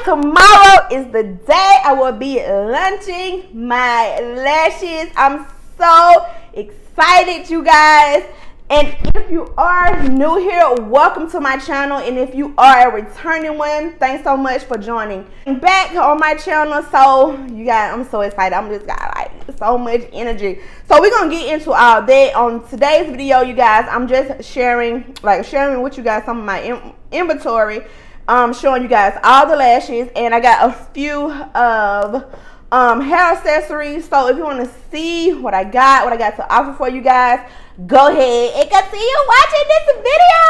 tomorrow is the day I will be launching my lashes. I'm so excited, you guys. And if you are new here, welcome to my channel. And if you are a returning one, thanks so much for joining back on my channel. So you guys, I'm so excited. I'm just got like so much energy. So we're gonna get into all that on today's video, you guys. I'm just sharing with you guys some of my inventory, showing you guys all the lashes, and I got a few of hair accessories. So if you want to see what I got to offer for you guys, go ahead and continue watching this video.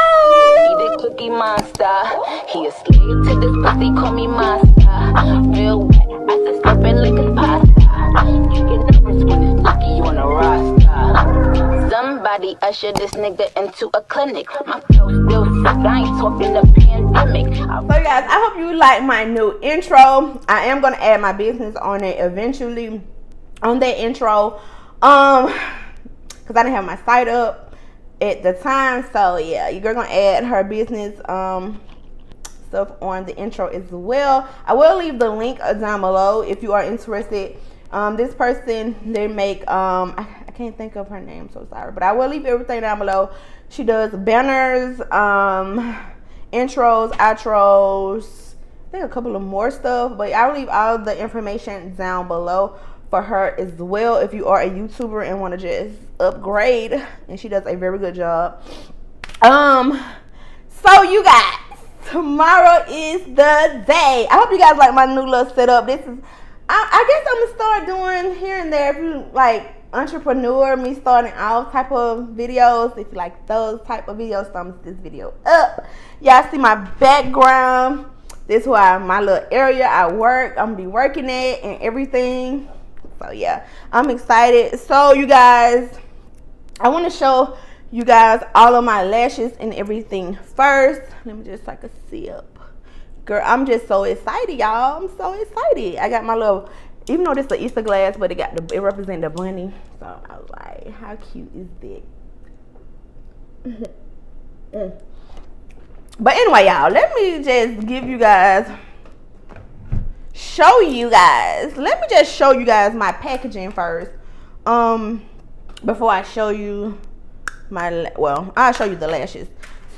He the cookie monster. He a slave to this pussy, call me monster. Real wet, I said stepping like a pasta. You get nervous when it's lucky on a roster. Somebody usher this nigga into a clinic. My flow still sick, I ain't talking the pandemic. So guys, I hope you like my new intro. I am gonna add my business on it eventually, on that intro, because I didn't have my site up at the time. So yeah, you're gonna add her business stuff on the intro as well. I will leave the link down below if you are interested. This person, they make I can't think of her name, so sorry, but I will leave everything down below. She does banners, intros, outros, I think a couple of more stuff, but I'll leave all the information down below for her as well if you are a YouTuber and want to just upgrade, and she does a very good job. So you guys, tomorrow is the day. I hope you guys like my new little setup. This is, I guess I'm gonna start doing here and there, if you like entrepreneur, me starting all type of videos. If you like those type of videos, thumbs this video up. Y'all see my background. This is why my little area I work. I'm gonna be working at and everything. So yeah, I'm excited. So you guys, I want to show you guys all of my lashes and everything first. Let me just take a sip. Girl, I'm just so excited, y'all. I'm so excited. I got my little, even though this is an Easter glass, but it represents the bunny. So I was like, how cute is that? But anyway, y'all, let me just give you guys, let me just show you guys my packaging first, before I show you I'll show you the lashes.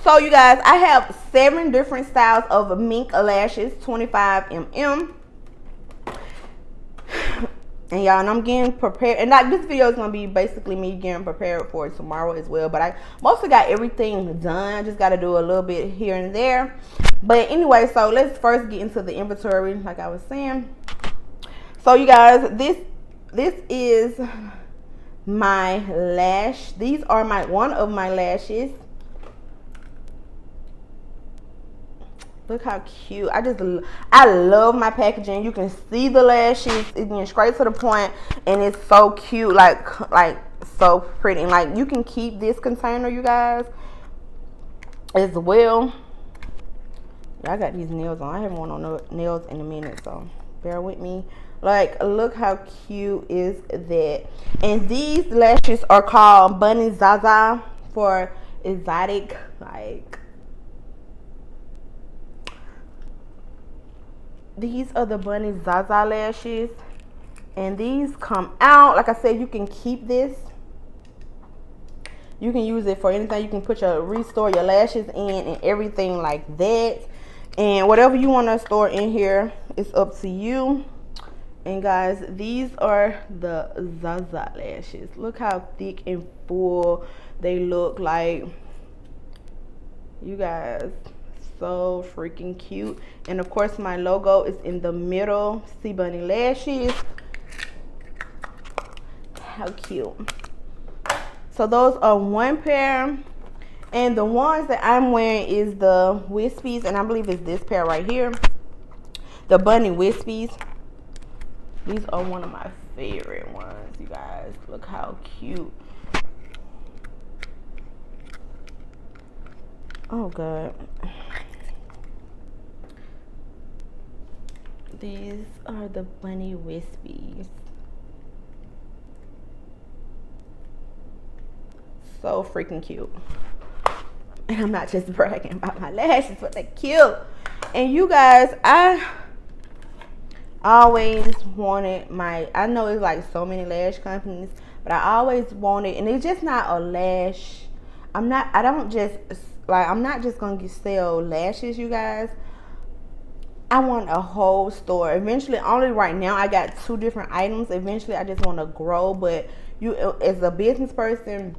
So you guys, I have 7 different styles of mink lashes, 25 mm. And y'all, and I'm getting prepared, and like this video is gonna be basically me getting prepared for tomorrow as well, but I mostly got everything done. Just got to do a little bit here and there. But anyway, so let's first get into the inventory, like I was saying. So you guys, this is my lash. These are one of my lashes. Look how cute. I love my packaging. You can see the lashes. It's getting straight to the point, and it's so cute, like so pretty. And like, you can keep this container, you guys, as well. I got these nails on. I haven't worn no nails in a minute, so bear with me. Like, look how cute is that. And these lashes are called Bunny Zaza for exotic, like. These are the Bunny Zaza lashes, and these come out, like I said, you can keep this. You can use it for anything. You can restore your lashes in and everything like that. And whatever you want to store in here, it's up to you. And guys, these are the Zaza lashes. Look how thick and full they look. Like, you guys, so freaking cute. And of course, my logo is in the middle. See Bunny lashes. How cute. So those are one pair, and the ones that I'm wearing is the wispies, and I believe it's this pair right here, the Bunny wispies. These are one of my favorite ones, you guys. Look how cute. Oh god. These are the Bunny wispies. So freaking cute. And I'm not just bragging about my lashes, but they're cute. And you guys, always wanted I know it's like so many lash companies, but I always wanted, and it's just not a lash. I'm not just gonna sell lashes, you guys. I want a whole store. Eventually, only right now I got 2 different items. Eventually, I just want to grow. But you, as a business person,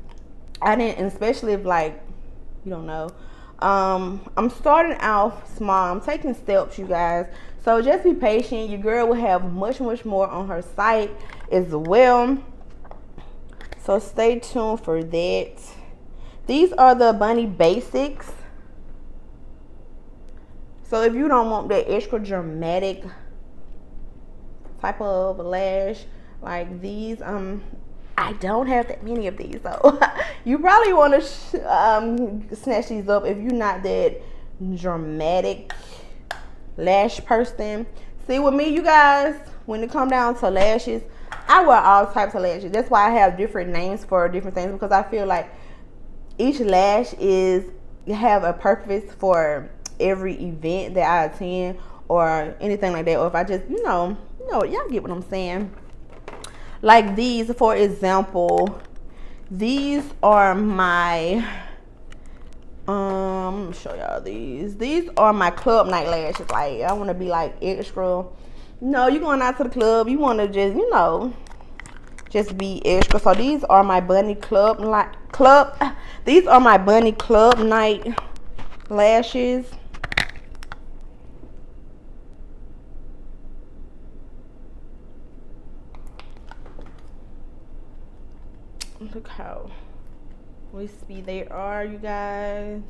I didn't, especially if like, you don't know. I'm starting out small. I'm taking steps, you guys. So just be patient. Your girl will have much more on her site as well. So stay tuned for that. These are the Bunny Basics. So if you don't want that extra dramatic type of lash like these, I don't have that many of these, so you probably want to snatch these up if you're not that dramatic lash person. See, with me, you guys, when it come down to lashes, I wear all types of lashes. That's why I have different names for different things, because I feel like each lash have a purpose for every event that I attend or anything like that, or if I just y'all get what I'm saying. Like these, for example, these are my let me show y'all these are my club night lashes. Like, I want to be like extra. No, you going out to the club, you want to just be extra. So these are my bunny these are my bunny club night lashes. Look how wispy they are, you guys.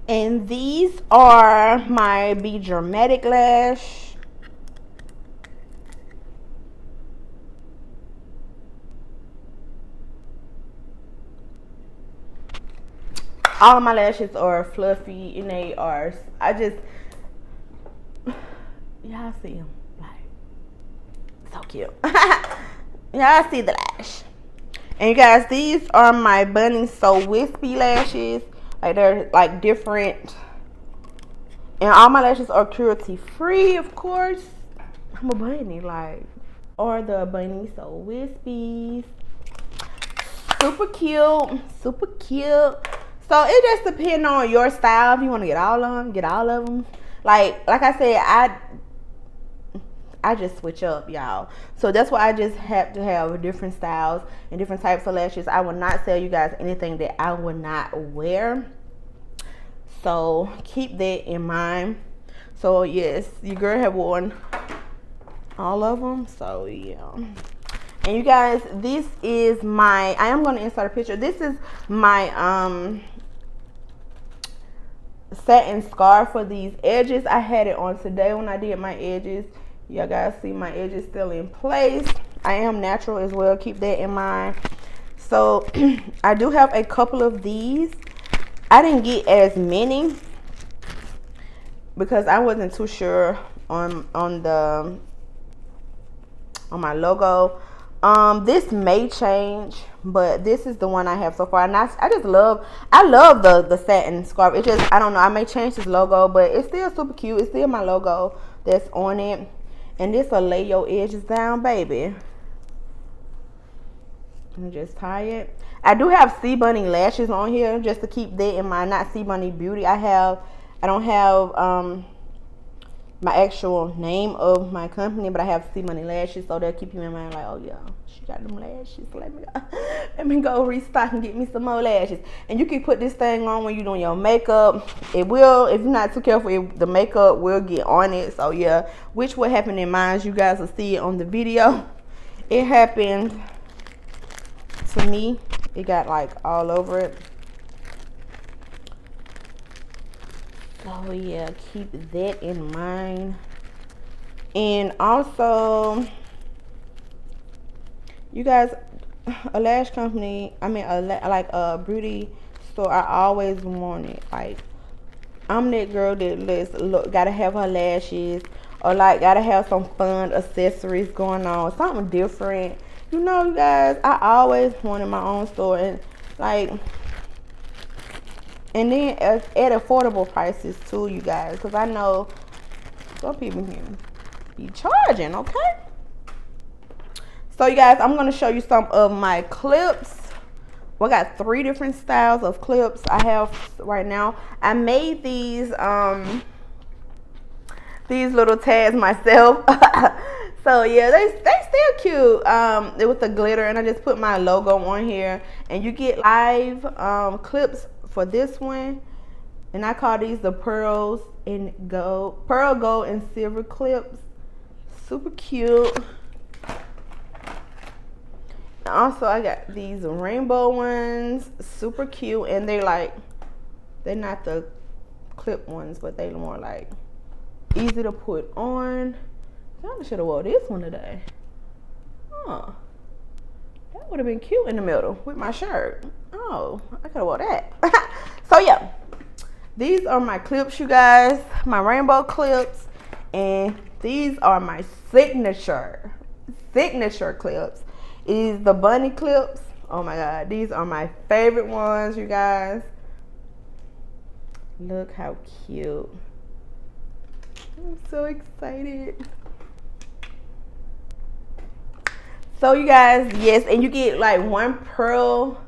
And these are my Be Dramatic lash. All of my lashes are fluffy, and they are, y'all see them. So cute. Y'all see the lash. And you guys, these are my Bunny So Wispy lashes. Like, they're like different. And all my lashes are cruelty free, of course. I'm a bunny, like. Or the Bunny So Wispies. Super cute. Super cute. So it just depends on your style. If you want to get all of them, get all of them. Like I said, I just switch up, y'all. So that's why I just have to have different styles and different types of lashes. I will not sell you guys anything that I would not wear. So keep that in mind. So yes, your girl have worn all of them. So yeah. And you guys, this is I am going to insert a picture. This is my satin scarf for these edges. I had it on today when I did my edges. Y'all guys see my edges still in place. I am natural as well. Keep that in mind. So I do have a couple of these. I didn't get as many because I wasn't too sure on my logo. This may change, but this is the one I have so far. And I love the satin scarf. It just, I don't know, I may change this logo, but it's still super cute. It's still my logo that's on it. And this will lay your edges down, baby. And just tie it. I do have Sea Bunny lashes on here, just to keep that in mind. Not Sea Bunny Beauty. I don't have my actual name of my company, but I have Sea Bunny lashes, so they'll keep you in mind. Like, oh yeah, she got them lashes. Let me go restock and get me some more lashes. And you can put this thing on when you're doing your makeup. It will, if you're not too careful, the makeup will get on it. So yeah, which will happen in mine. You guys will see it on the video. It happened to me. It got like all over it. So yeah, keep that in mind. And also, you guys, a lash company, like a beauty store, I always want it. Like, I'm that girl that gotta have her lashes, or like gotta have some fun accessories going on, something different. You know, you guys, I always wanted my own store. And like, And then at affordable prices too, you guys, because I know some people can be charging, okay? So you guys, I'm going to show you some of my clips. We got 3 different styles of clips I have right now. I made these little tags myself. So yeah, they still cute. It was the glitter, and I just put my logo on here. And you get live clips for this one, and I call these the pearl, gold, and silver clips. Super cute. Also, I got these rainbow ones, super cute, and they're not the clip ones, but they more like easy to put on. I should have wore this one today. Huh. That would have been cute in the middle with my shirt. Oh, I could have wore that. So yeah, these are my clips, you guys, my rainbow clips, and these are my signature clips. It is the bunny clips. Oh my god, these are my favorite ones, you guys. Look how cute. I'm so excited. So you guys, yes, and you get like 1 pearl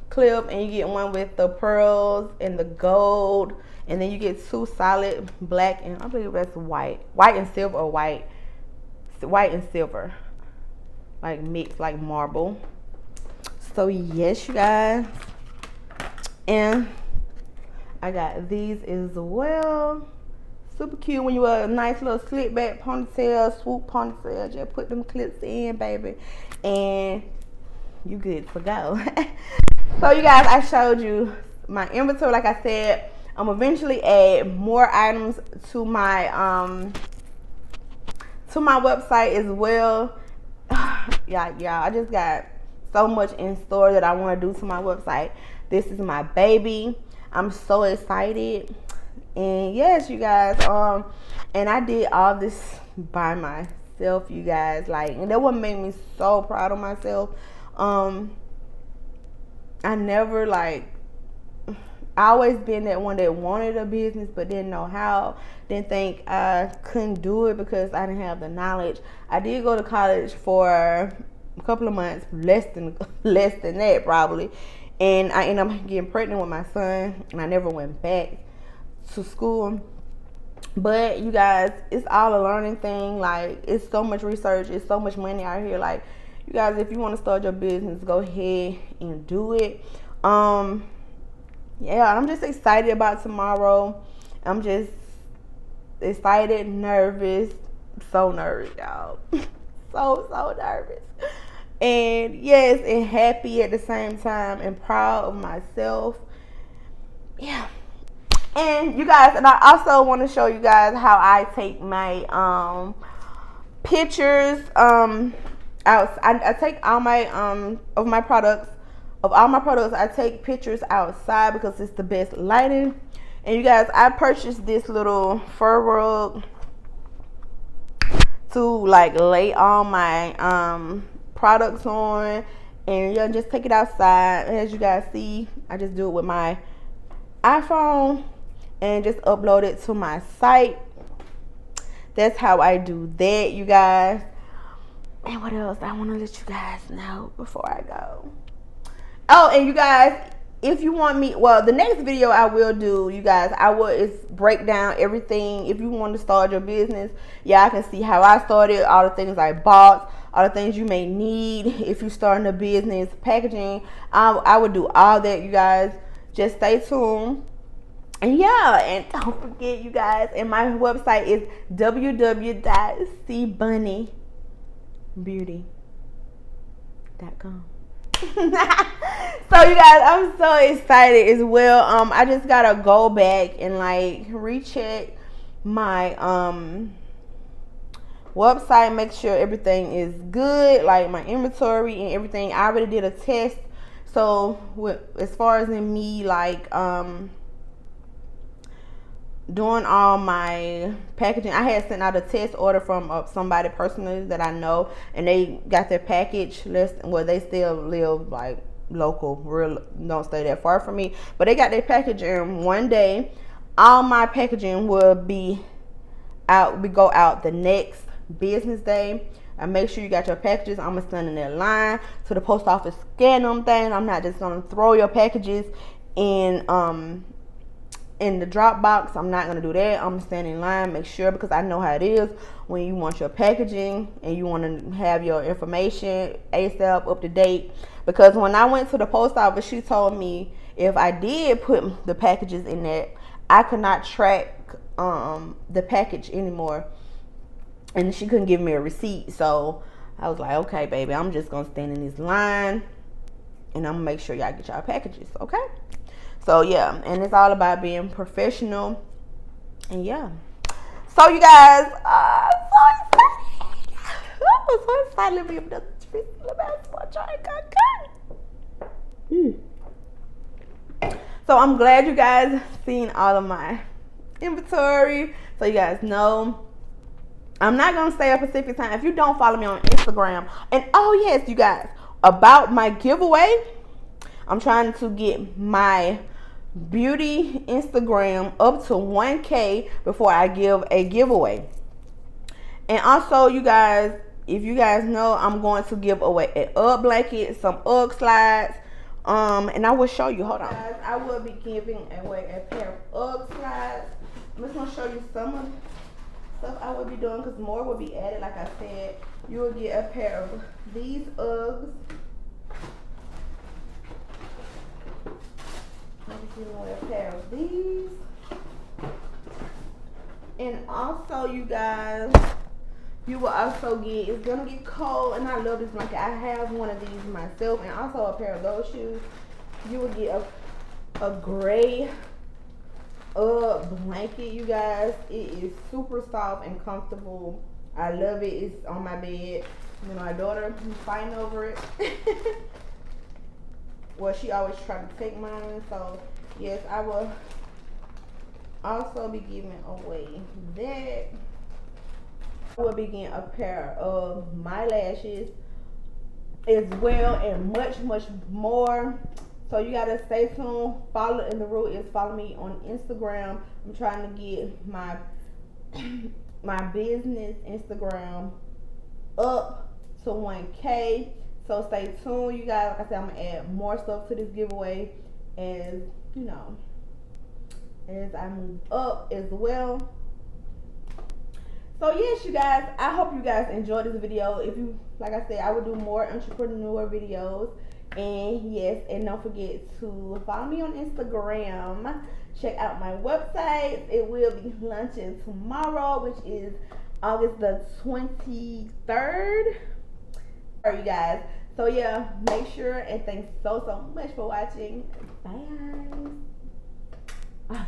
clip, and you get one with the pearls and the gold, and then you get 2 solid black, and I believe that's white and silver, or white and silver, like mixed, like marble. So yes, you guys, and I got these as well. Super cute when you wear a nice little slick back ponytail, swoop ponytail. Just put them clips in, baby, and you good for go. So you guys, I showed you my inventory. Like I said, I'm eventually add more items to my website as well. Yeah, I just got so much in store that I want to do to my website. This is my baby. I'm so excited. And yes, you guys, and I did all this by myself, you guys, and that what made me so proud of myself. I never I always been that one that wanted a business but didn't know how, didn't think I couldn't do it because I didn't have the knowledge. I did go to college for a couple of months, less than that probably, and I ended up getting pregnant with my son, and I never went back to school. But you guys, it's all a learning thing. It's so much research, it's so much money out here. You guys, if you want to start your business, go ahead and do it. Yeah, I'm just excited about tomorrow. I'm just excited, nervous, so nervous, y'all. so nervous, and yes, and happy at the same time, and proud of myself. Yeah. And you guys, and I also want to show you guys how I take my pictures out. I take all my of my products, I take pictures outside because it's the best lighting. And you guys, I purchased this little fur rug to lay all my products on, and yeah, just take it outside. And as you guys see, I just do it with my iPhone and just upload it to my site. That's how I do that, you guys. And what else I want to let you guys know before I go? Oh, and you guys, if you want me, well, the next video I will do, you guys, is break down everything. If you want to start your business, yeah, I can see how I started, all the things I bought, all the things you may need if you're starting a business, packaging. I would do all that, you guys. Just stay tuned. And yeah, and don't forget, you guys, and my website is www.cbunnybeauty.com. So you guys, I'm so excited as well. I just gotta go back and recheck my website, make sure everything is good, my inventory and everything. I already did a test. So as far as in me doing all my packaging, I had sent out a test order from somebody personally that I know, and they got their package less. Well, they still live local, real, don't stay that far from me. But they got their packaging one day. All my packaging will be out. We go out the next business day. And make sure you got your packages. I'm gonna stand in that line to the post office, scan them things. I'm not just gonna throw your packages in the drop box. I'm not gonna do that. I'm standing in line, make sure, because I know how it is when you want your packaging and you want to have your information ASAP, up to date. Because when I went to the post office, she told me if I did put the packages in there, I could not track the package anymore, and she couldn't give me a receipt. So I was like, okay, baby, I'm just gonna stand in this line and I'm gonna make sure y'all get y'all packages, okay? So yeah, and it's all about being professional. And yeah, so you guys, so excited. I'm so excited to be able to treat the basketball trying. So I'm glad you guys seen all of my inventory, so you guys know I'm not gonna stay up Pacific time. If you don't follow me on Instagram, and oh yes, you guys, about my giveaway, I'm trying to get my beauty Instagram up to 1K before I give a giveaway. And also, you guys, if you guys know, I'm going to give away an UGG blanket, some UGG slides, and I will show you. Hold on, guys, I will be giving away a pair of UGG slides. I'm just gonna show you some of stuff I will be doing, because more will be added. Like I said, you will get a pair of these Uggs. I'm giving away a pair of these. And also, you guys, you will also get, it's gonna get cold, and I love this blanket. I have one of these myself, and also a pair of those shoes. You will get a gray blanket, you guys. It is super soft and comfortable. I love it. It's on my bed. You know, my daughter is fighting over it. Well, she always tries to take mine. So yes, I will also be giving away that. I will be getting a pair of my lashes as well, and much more. So you gotta stay tuned. Follow, and the rule is follow me on Instagram. I'm trying to get my my business Instagram up to 1K. So stay tuned, you guys. Like I said, I'm gonna add more stuff to this giveaway as you know, as I move up as well. So yes, you guys, I hope you guys enjoyed this video. If you, like I said, I will do more entrepreneur videos. And yes, and don't forget to follow me on Instagram. Check out my website. It will be launching tomorrow, which is August the 23rd. Alright, you guys. So yeah, make sure, and thanks so much for watching. Bye guys.